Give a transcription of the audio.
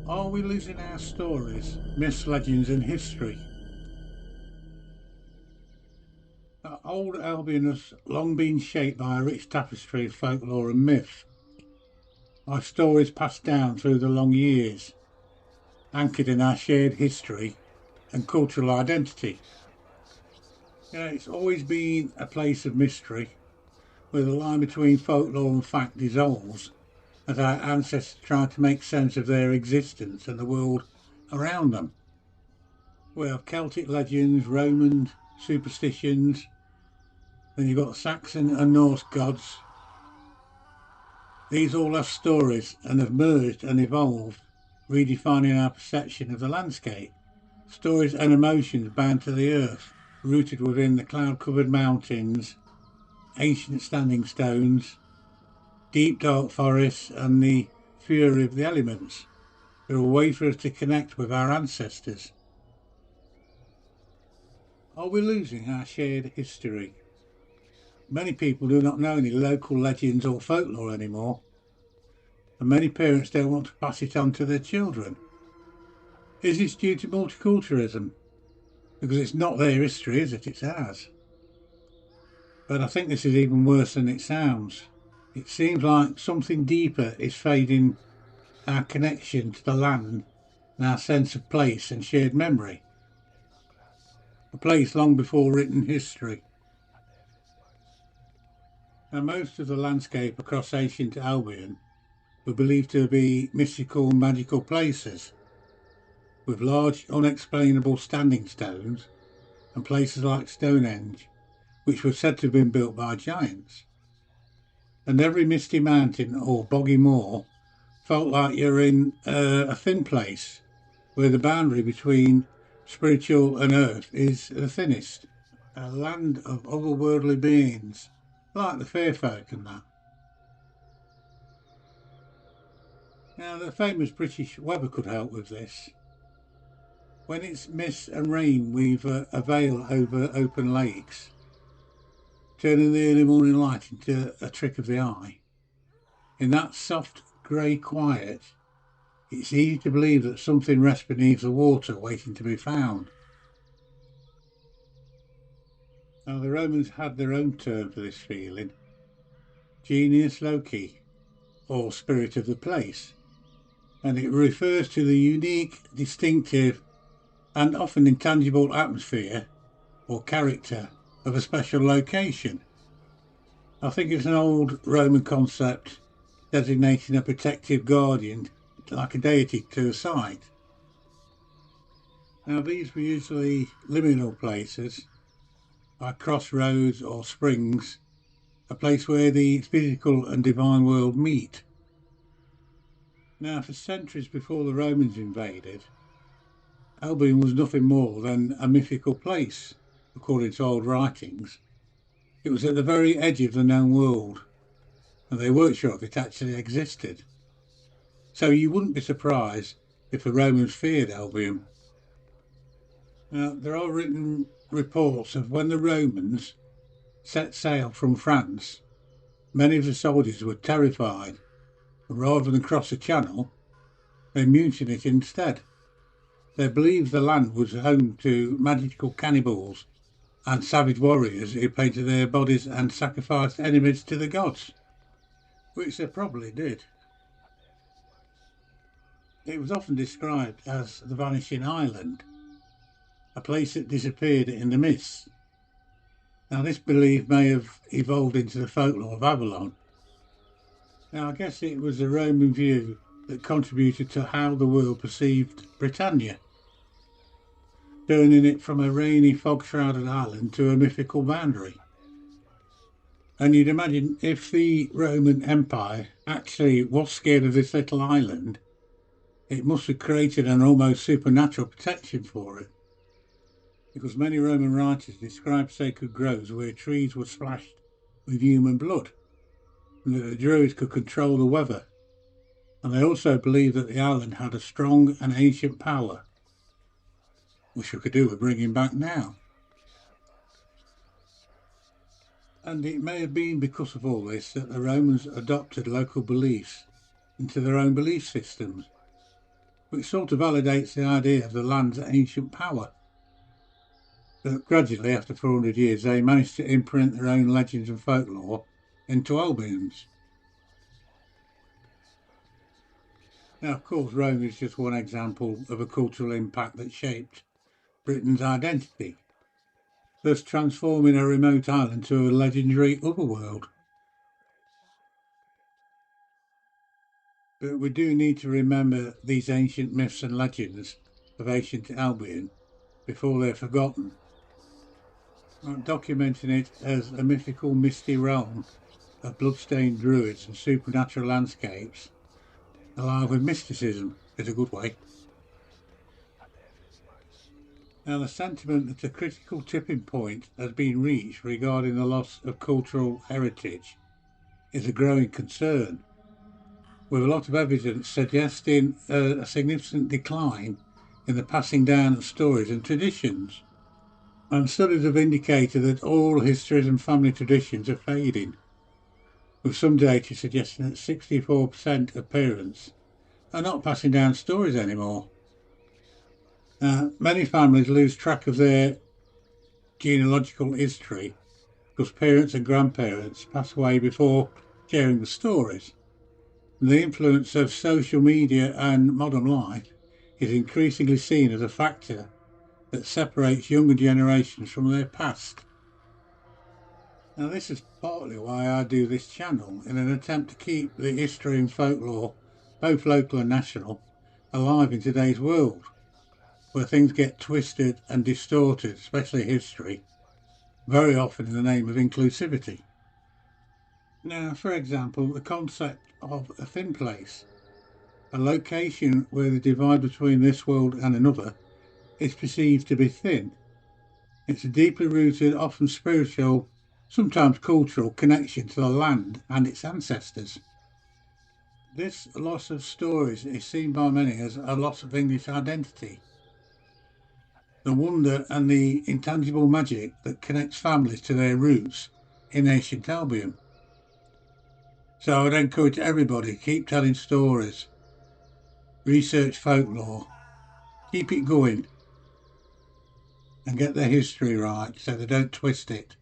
Are we losing our stories, myths, legends and history? Old Albion has long been shaped by a rich tapestry of folklore and myth, by stories passed down through the long years, anchored in our shared history and cultural identity. It's always been a place of mystery, where the line between folklore and fact dissolves as our ancestors try to make sense of their existence and the world around them. We have Celtic legends, Roman superstitions, then you've got Saxon and Norse gods. These all have stories and have merged and evolved, redefining our perception of the landscape. Stories and emotions bound to the earth, rooted within the cloud-covered mountains, ancient standing stones, deep dark forests and the fury of the elements. They're a way for us to connect with our ancestors. Are we losing our shared history? Many people do not know any local legends or folklore anymore, and many parents don't want to pass it on to their children. Is this due to multiculturalism? Because it's not their history, is it? It's ours. But I think this is even worse than it sounds. It seems like something deeper is fading our connection to the land and our sense of place and shared memory. A place long before written history. Now, most of the landscape across ancient Albion were believed to be mystical and magical places, with large unexplainable standing stones and places like Stonehenge, which were said to have been built by giants. And every misty mountain or boggy moor felt like you're in a thin place where the boundary between spiritual and earth is the thinnest. A land of otherworldly beings, like the fair folk and that. Now, the famous British weather could help with this. When it's mist and rain weave a veil over open lakes, turning the early morning light into a trick of the eye. In that soft grey quiet, it's easy to believe that something rests beneath the water waiting to be found. Now, the Romans had their own term for this feeling, genius loci, or spirit of the place, and it refers to the unique, distinctive and often intangible atmosphere or character of a special location. I think it's an old Roman concept designating a protective guardian, like a deity, to a site. Now, these were usually liminal places, like crossroads or springs, a place where the physical and divine world meet. Now, for centuries before the Romans invaded, Albion was nothing more than a mythical place, according to old writings. It was at the very edge of the known world, and they weren't sure if it actually existed. So you wouldn't be surprised if the Romans feared Albion. Now, there are written reports of when the Romans set sail from France, many of the soldiers were terrified, and rather than cross the channel, they mutinied instead. They believed the land was home to magical cannibals and savage warriors who painted their bodies and sacrificed enemies to the gods, which they probably did. It was often described as the vanishing island, a place that disappeared in the mists. Now, this belief may have evolved into the folklore of Avalon. Now, I guess it was the Roman view that contributed to how the world perceived Britannia, turning it from a rainy, fog-shrouded island to a mythical boundary. And you'd imagine if the Roman Empire actually was scared of this little island, it must have created an almost supernatural protection for it. Because many Roman writers describe sacred groves where trees were splashed with human blood, and that the Druids could control the weather. And they also believed that the island had a strong and ancient power, which we could do with bringing back now. And it may have been because of all this that the Romans adopted local beliefs into their own belief systems. which sort of validates the idea of the land's ancient power. But gradually, after 400 years, they managed to imprint their own legends and folklore into Albion's. Now, of course, Rome is just one example of a cultural impact that shaped Britain's identity, thus transforming a remote island to a legendary otherworld. But we do need to remember these ancient myths and legends of ancient Albion before they're forgotten. Documenting it as a mythical, misty realm of bloodstained druids and supernatural landscapes, alive with mysticism, is a good way. Now, the sentiment that a critical tipping point has been reached regarding the loss of cultural heritage is a growing concern, with a lot of evidence suggesting a significant decline in the passing down of stories and traditions. And studies have indicated that oral histories and family traditions are fading, with some data suggesting that 64% of parents are not passing down stories anymore. Many families lose track of their genealogical history because parents and grandparents pass away before sharing the stories. The influence of social media and modern life is increasingly seen as a factor that separates younger generations from their past. Now, this is partly why I do this channel, in an attempt to keep the history and folklore, both local and national, alive in today's world, where things get twisted and distorted, especially history, very often in the name of inclusivity. Now, for example, the concept of a thin place, a location where the divide between this world and another is perceived to be thin. It's a deeply rooted, often spiritual, sometimes cultural connection to the land and its ancestors. This loss of stories is seen by many as a loss of English identity, the wonder and the intangible magic that connects families to their roots in ancient Albion. So I'd encourage everybody to keep telling stories, research folklore, keep it going, and get their history right so they don't twist it.